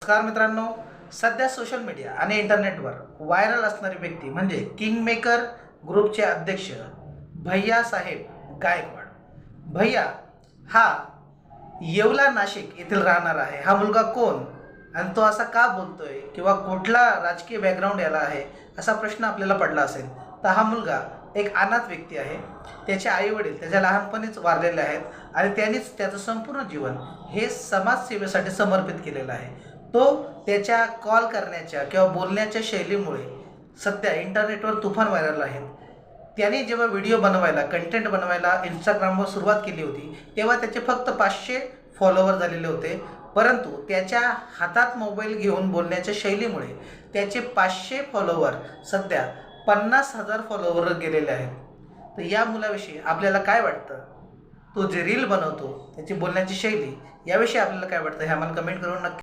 नमस्कार मित्रांनो, सध्या सोशल मीडिया आणि इंटरनेटवर व्हायरल असणारी व्यक्ती म्हणजे किंगमेकर ग्रुपचे अध्यक्ष भैयासाहेब गायकवाड. भैया हा येवला नाशिक येथील राहणार आहे. हा मुलगा कोण आणि तो असा का बोलतोय किंवा कुठला राजकीय बॅकग्राऊंड याला आहे असा प्रश्न आपल्याला पडला असेल. तर हा मुलगा एक अनाथ व्यक्ती आहे. त्याचे आई वडील त्याच्या लहानपणीच वारलेले आहेत आणि त्यांनीच त्याचं संपूर्ण जीवन हे समाजसेवेसाठी समर्पित केलेलं आहे. तो त्याच्या कॉल करण्याच्या किंवा बोलण्याच्या शैलीमुळे सध्या इंटरनेटवर तुफान व्हायरल आहेत. त्याने जेव्हा व्हिडिओ बनवायला कंटेंट बनवायला इंस्टाग्रामवर सुरुवात केली होती तेव्हा त्याचे फक्त 500 फॉलोवर झालेले होते. परंतु त्याच्या हातात मोबाईल घेऊन बोलण्याच्या शैलीमुळे त्याचे 500 फॉलोवर सध्या 50,000 फॉलोवर गेलेले आहेत. तर या मुलाविषयी आपल्याला काय वाटतं, तो जे रील बनवतो त्याची बोलण्याची शैली याविषयी आपल्याला काय वाटतं हे आम्हाला कमेंट करून नक्की